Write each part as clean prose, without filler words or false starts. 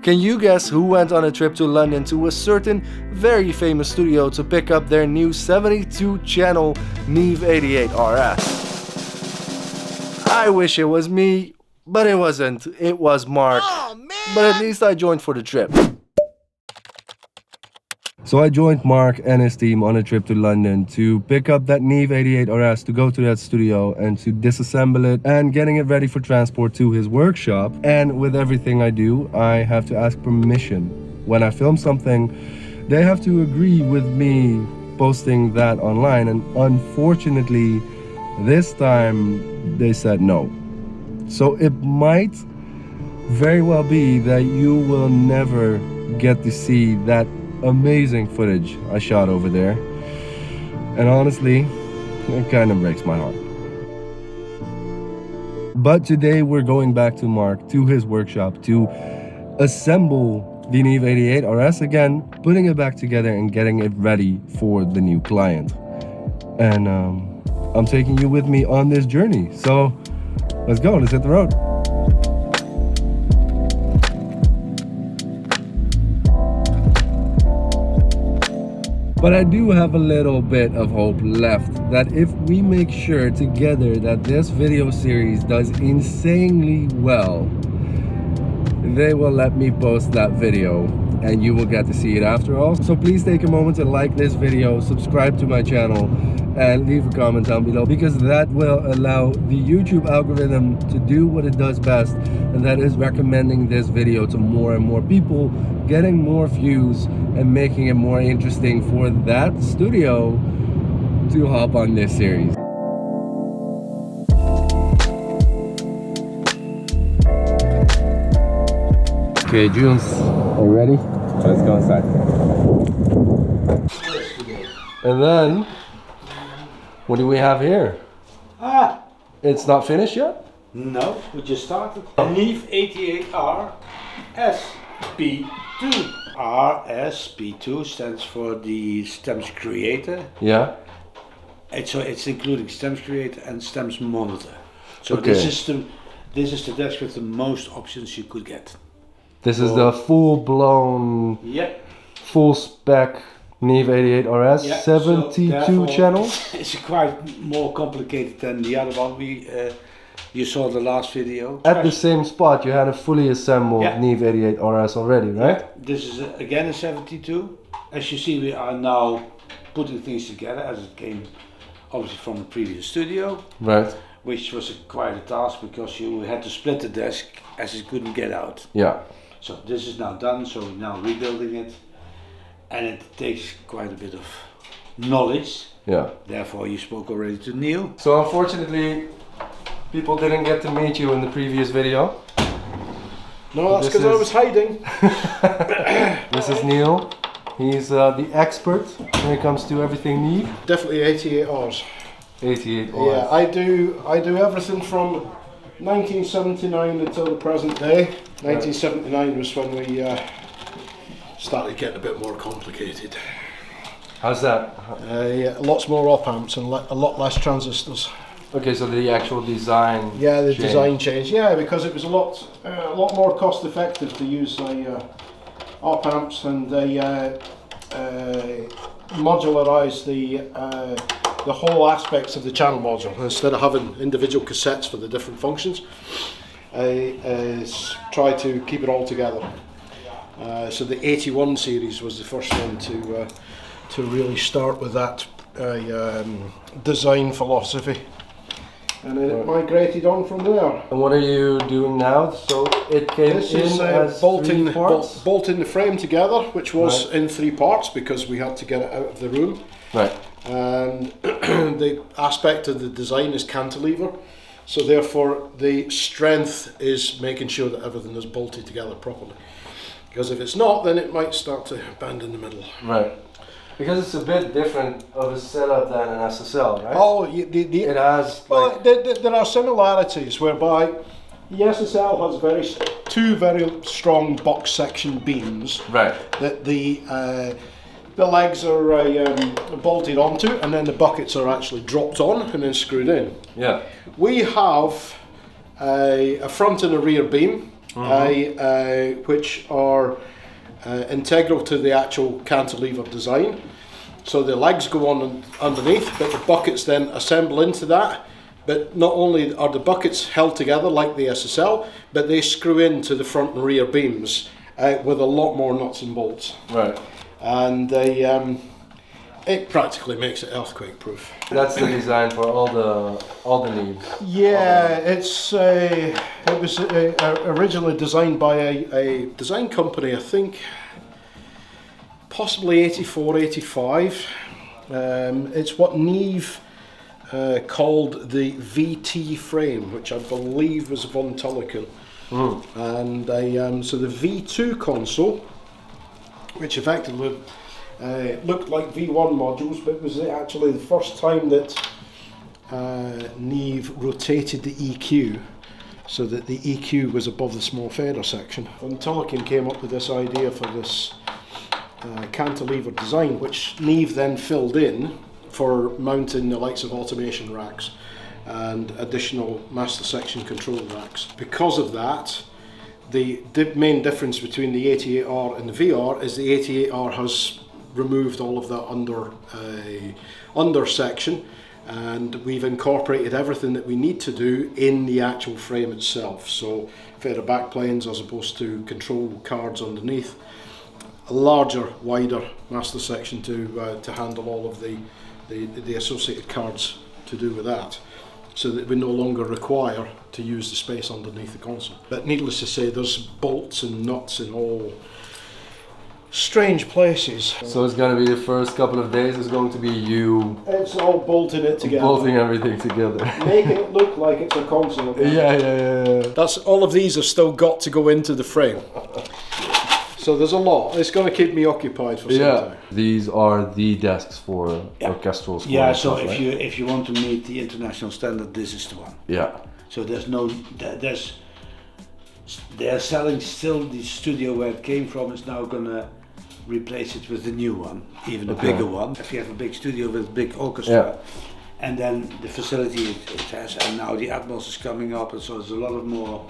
Can you guess who went on a trip to London to a certain very famous studio to pick up their new 72 channel Neve 88 RS? I wish it was me, but it wasn't. It was Mark. Oh, man. But at least I joined for the trip. So I joined Mark and his team on a trip to London to pick up that Neve 88 RS, to go to that studio and to disassemble it and getting it ready for transport to his workshop. And with everything I do, I have to ask permission. When I film something, they have to agree with me posting that online, and unfortunately this time they said no. So it might very well be that you will never get to see that amazing footage I shot over there, and honestly it kind of breaks my heart. But today we're going back to Mark, to his workshop, to assemble the Neve 88 RS again, putting it back together and getting it ready for the new client. And I'm taking you with me on this journey, so let's go, let's hit the road. But I do have a little bit of hope left that if we make sure together that this video series does insanely well, they will let me post that video and you will get to see it after all. So please take a moment to like this video, subscribe to my channel, and leave a comment down below, because that will allow the YouTube algorithm to do what it does best, and that is recommending this video to more and more people, getting more views and making it more interesting for that studio to hop on this series. Okay, Jules, are you ready? Let's go inside. And then, what do we have here? It's not finished yet? No, we just started. Neve 88R SB2. RSB2 stands for the Stems Creator. Yeah. It's including Stems Creator and Stems Monitor. So okay. This is the desk with the most options you could get. This is the full-blown, full spec Neve 88 RS, 72 channel. It's quite more complicated than the other one you saw the last video. At the same spot you had a fully assembled Neve 88 RS already, right? Yeah. This is again a 72. As you see, we are now putting things together as it came obviously from the previous studio. Right. Which was quite a task because you had to split the desk as it couldn't get out. Yeah. So this is now done, so we're now rebuilding it. And it takes quite a bit of knowledge. Yeah. Therefore you spoke already to Neil. So unfortunately, people didn't get to meet you in the previous video. No, that's because I was hiding. This is Neil. He's the expert when it comes to everything Neve. Definitely 88 hours. 88 hours. Yeah, I do everything from 1979 until the present day. 1979 was when we started getting a bit more complicated. How's that? Yeah, lots more op amps and a lot less transistors. Okay, so the actual design. Yeah, the design changed. Yeah, because it was a lot more cost effective to use op amps, and they modularize the whole aspects of the channel module instead of having individual cassettes for the different functions. Try to keep it all together. So the 81 series was the first one to really start with that design philosophy, and then it migrated on from there. And what are you doing now? So it came this in is as bolting bolting the frame together, which was in 3 parts because we had to get it out of the room. Right. And the aspect of the design is cantilever, so therefore the strength is making sure that everything is bolted together properly, because if it's not, then it might start to bend in the middle. Right. Because it's a bit different of a setup than an SSL, right? Oh, it has. Well, there are similarities whereby the SSL has two very strong box section beams. Right. That the legs are bolted onto, and then the buckets are actually dropped on and then screwed in. Yeah. We have a front and a rear beam, which are integral to the actual cantilever design. So the legs go on underneath, but the buckets then assemble into that. But not only are the buckets held together like the SSL, but they screw into the front and rear beams with a lot more nuts and bolts. Right. And it practically makes it earthquake proof. That's the design for all the Neves. Yeah, it was originally designed by a design company, I think, possibly 84, 85. It's what Neve called the VT frame, which I believe was von Tulleken. And so the V2 console, which effectively looked like V1 modules, but was actually the first time that Neve rotated the EQ so that the EQ was above the small fader section. Von Tulleken came up with this idea for this cantilever design, which Neve then filled in for mounting the likes of automation racks and additional master section control racks. Because of that, the main difference between the 88R and the VR is the 88R has removed all of that under section, and we've incorporated everything that we need to do in the actual frame itself. So fader backplanes as opposed to control cards underneath, a larger, wider master section to handle all of the associated cards to do with that, so that we no longer require to use the space underneath the console. But needless to say, there's bolts and nuts in all strange places. So it's going to be the first couple of days is going to be you It's all bolting it together. bolting everything together. Making it look like it's a console. Yeah. That's all of these have still got to go into the frame. So there's a lot. It's going to keep me occupied for some time. These are the desks for orchestral scoring. Yeah, so stuff, right? if you want to meet the international standard, this is the one. Yeah. So they're selling still the studio where it came from is now gonna replace it with the new one, even a bigger one. If you have a big studio with a big orchestra, and then the facility it has, and now the Atmos is coming up, and so there's a lot of more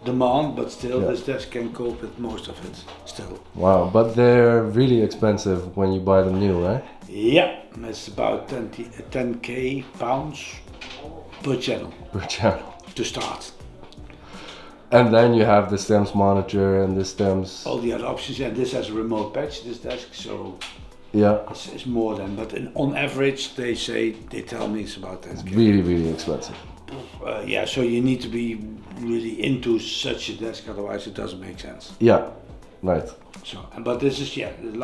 demand, but still this desk can cope with most of it still. Wow, but they're really expensive when you buy them new, right? Yeah, it's about 10k pounds per channel Per channel. to start. And then you have the stems monitor and the stems. All the other options, and this has a remote patch, this desk, so Yeah. it's more than, but on average they tell me it's about 10k. Really, really expensive. Yeah, so you need to be really into such a desk, otherwise it doesn't make sense. Yeah, right. So, but this is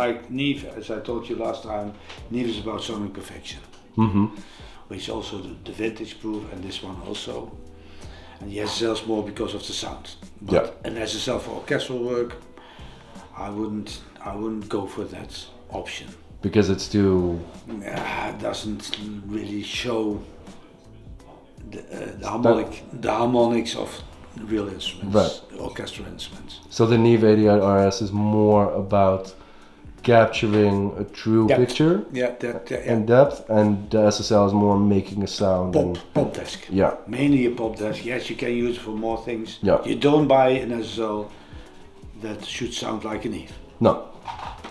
like Neve, as I told you last time. Neve is about sonic perfection, which also the vintage proof, and this one also. And the SSL is more because of the sound. But an SSL for orchestral work, I wouldn't go for that option. Because it's too. It doesn't really show the harmonics of real instruments, orchestral instruments. So the Neve 88 RS is more about capturing a true picture and depth, and the SSL is more making a sound. Pop desk. Yeah. Mainly a pop desk. Yes, you can use it for more things. Yeah. You don't buy an SSL that should sound like a Neve. No.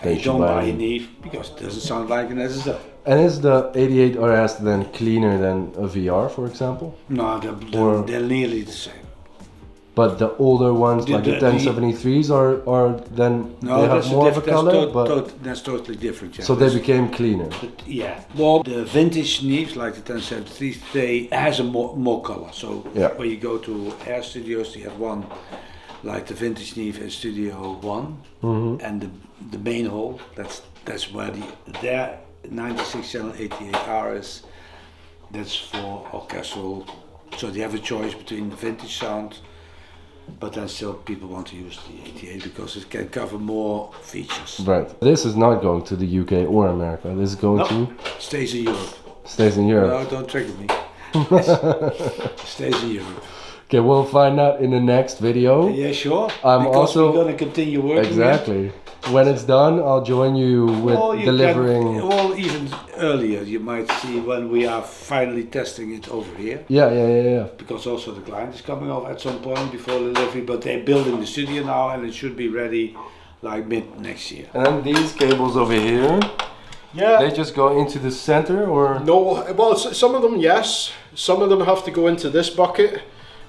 And you don't buy a Neve because it doesn't sound like an SSL. And is the 88 RS then cleaner than a VR, for example? No, they're nearly the same. But the older ones, like the 1073s, are then they have more of a color. That's totally different. Yeah. So they became cleaner. Well, the vintage Neves, like the 1073s, they has a more color. So when you go to Air Studios, you have one like the vintage Neve in Studio One, and the main hall. That's where their 96 channel 88R is. That's for orchestral. So they have a choice between the vintage sound. But then still people want to use the 88 because it can cover more features. Right. This is not going to the UK or America. This is going to... Stays in Europe. Stays in Europe. No, don't trigger me. Stays in Europe. Okay, we'll find out in the next video. Yeah, sure. I'm because also we're going to continue working. Exactly. when it's done, I'll join you with delivering. Even earlier, you might see when we are finally testing it over here. Yeah. Because also the client is coming off at some point before delivery, but they're building the studio now and it should be ready like mid next year. And these cables over here, they just go into the center, or? No, well, some of them, yes. Some of them have to go into this bucket,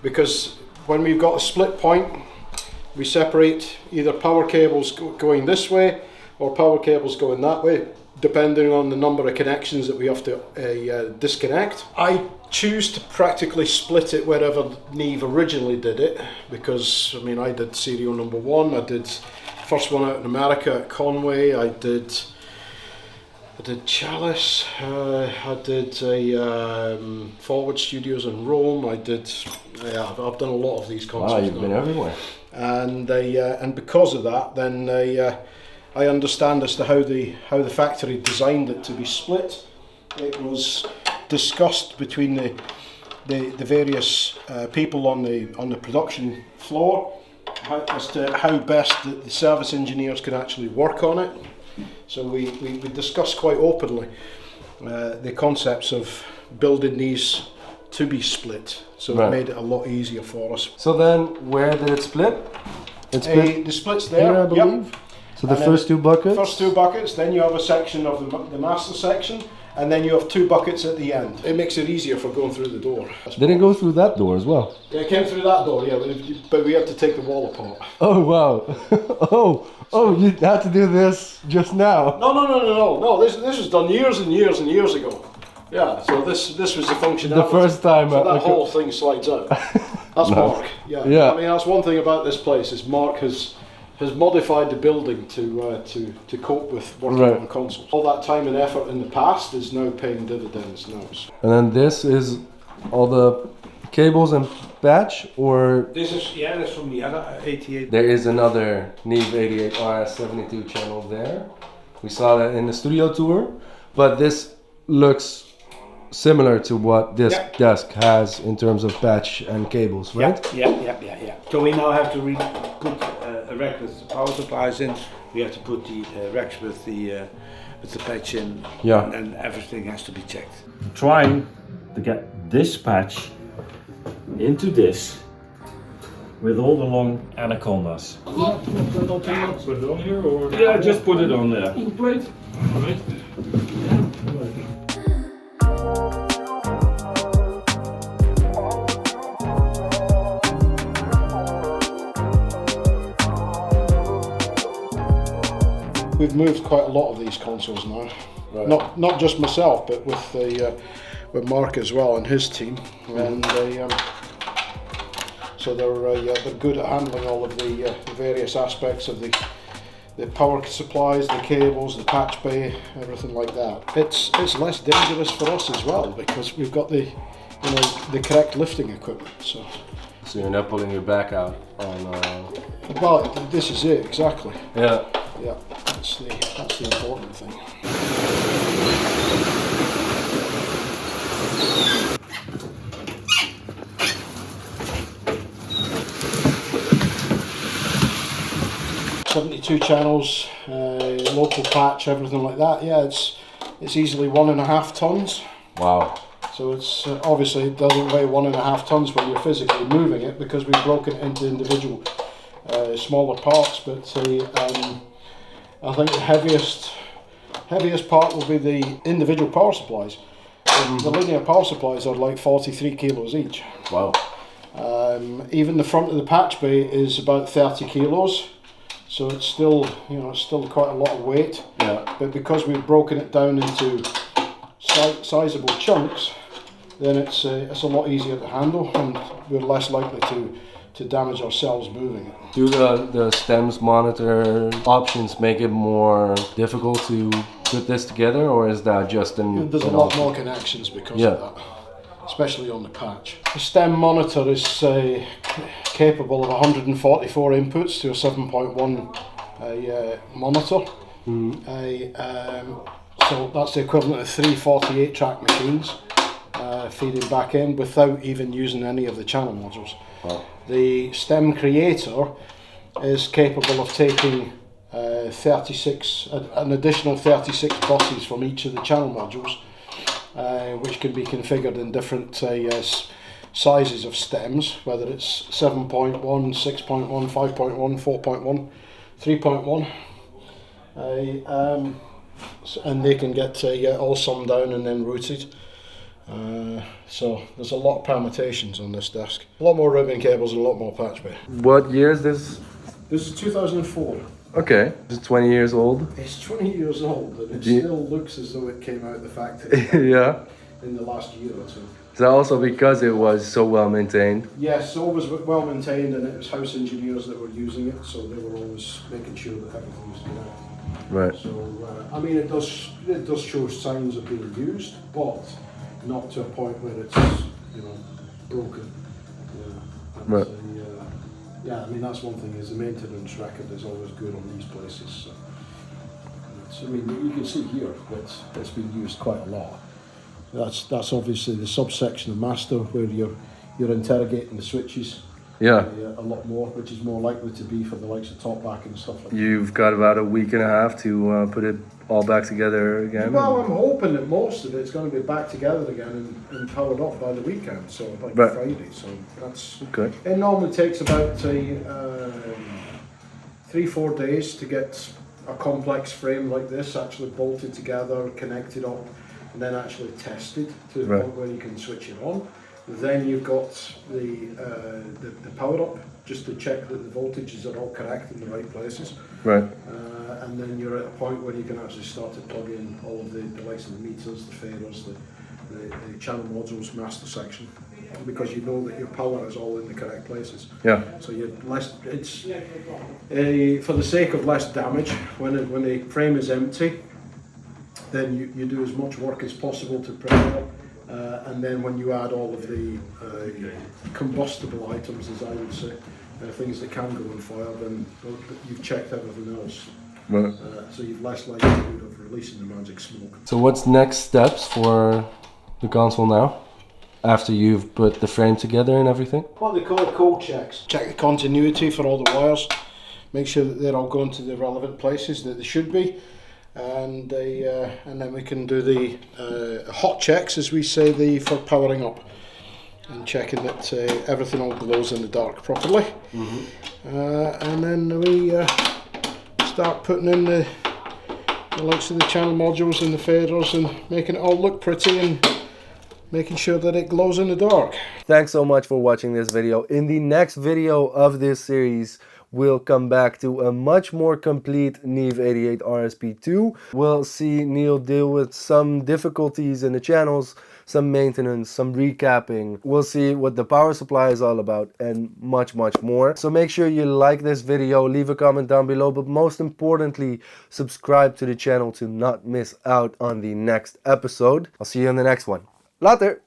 because when we've got a split point, we separate either power cables going this way or power cables going that way, depending on the number of connections that we have to disconnect. I choose to practically split it wherever Neve originally did it, because I mean, I did serial number 1, I did first one out in America at Conway, I did Chalice, I did Forward Studios in Rome, I've done a lot of these concerts. Wow, you've been everywhere. And because of that, then I understand as to how the factory designed it to be split. It was discussed between the various people on the production floor as to how best the service engineers could actually work on it. So we discussed quite openly the concepts of building these to be split, so it made it a lot easier for us. So then, where did it split? The split's there, here, I believe. Yep. So the first 2 buckets? First 2 buckets, then you have a section of the master section, and then you have 2 buckets at the end. It makes it easier for going through the door. Did it go through that door as well? Yeah, it came through that door, yeah, but we had to take the wall apart. Oh wow! oh, you had to do this just now? No, this was done years and years and years ago. Yeah, so this was the functionality. The first time. So that whole thing slides out. That's Mark. Yeah. I mean, that's one thing about this place is Mark has modified the building to cope with working on consoles. All that time and effort in the past is now paying dividends now. And then this is all the cables and patch, or? This is, that's from the other 88. There is another Neve 88 RS72 channel there. We saw that in the studio tour, but this looks similar to what this desk has in terms of patch and cables, right? Yeah. So we now have to put a rack with the power supplies in. We have to put the racks with the patch in. Yeah. And everything has to be checked. Trying to get this patch into this with all the long anacondas. Put it on here, or? Yeah, just put it on there. Plate. All right. We've moved quite a lot of these consoles now. Right. Not just myself, but with Mark as well and his team, and so they're good at handling all of the various aspects of the power supplies, the cables, the patch bay, everything like that. It's less dangerous for us as well because we've got the correct lifting equipment. So you're not pulling your back out on. Well, this is it exactly. Yeah. Yeah, that's the important thing. "72 channels, local patch, everything like that. Yeah, it's easily 1.5 tons. Wow. So it's obviously it doesn't weigh 1.5 tons when you're physically moving it because we've broken it into individual smaller parts. But I think the heaviest part will be the individual power supplies. The linear power supplies are like 43 kilos each. Wow. Even the front of the patch bay is about 30 kilos. So it's still, quite a lot of weight. Yeah. But because we've broken it down into sizable chunks, then it's a lot easier to handle, and we're less likely to damage ourselves moving it. Do the stems monitor options make it more difficult to put this together, or is that just There's a lot more connections because of that, especially on the patch. The stem monitor is capable of 144 inputs to a 7.1 monitor. So that's the equivalent of 3 48-track machines feeding back in without even using any of the channel modules. Wow. The stem creator is capable of taking an additional 36 buses from each of the channel modules, which can be configured in different sizes of stems, whether it's 7.1, 6.1, 5.1, 4.1, 3.1, and they can get all summed down and then routed. So there's a lot of permutations on this desk. A lot more ribbon cables and a lot more patch bay. What year is this? This is 2004. Okay, it's 20 years old. It's 20 years old and it still looks as though it came out of the factory Yeah. in the last year or two. Is that also because it was so well maintained? Yes, always well maintained, and it was house engineers that were using it, so they were always making sure that everything was correct. Right. So I mean, it does show signs of being used, but not to a point where it's broken. Right. Yeah, I mean that's one thing, is the maintenance record is always good on these places. So I mean, you can see here that it's been used quite a lot. That's obviously the subsection of master where you're interrogating the switches. Yeah. A lot more, which is more likely to be for the likes of top back and stuff like that. You've got about a week and a half to put it all back together again. Well, I'm hoping that most of it's going to be back together again and powered up by the weekend, so like Right. Friday. So that's Okay. It normally takes about 3-4 days to get a complex frame like this actually bolted together, connected up, and then actually tested to the Right. point where you can switch it on. Then you've got the power up, just to check that the voltages are all correct in the right places. Right. And then you're at a point where you can actually start to plug in all of the likes of the meters, the faders, the channel modules, master section, because you know that your power is all in the correct places. Yeah. So you're less. It's for the sake of less damage. When the frame is empty, then you do as much work as possible to prepare. And then when you add all of the combustible items, as I would say, things that can go on fire, then you've checked everything else. Right. So you've less likelihood of releasing the magic smoke. So what's next steps for the console now? After you've put the frame together and everything? What they call code checks. Check the continuity for all the wires. Make sure that they're all going to the relevant places that they should be. And then we can do the hot checks, as we say, for powering up and checking that everything all glows in the dark properly. And then we start putting in the likes of the channel modules and the faders and making it all look pretty and making sure that it glows in the dark. Thanks so much for watching this video. In the next video of this series, we'll come back to a much more complete Neve 88 RSP2. We'll see Neil deal with some difficulties in the channels, some maintenance, some recapping. We'll see what the power supply is all about and much, much more. So make sure you like this video, leave a comment down below, but most importantly, subscribe to the channel to not miss out on the next episode. I'll see you in the next one. Later!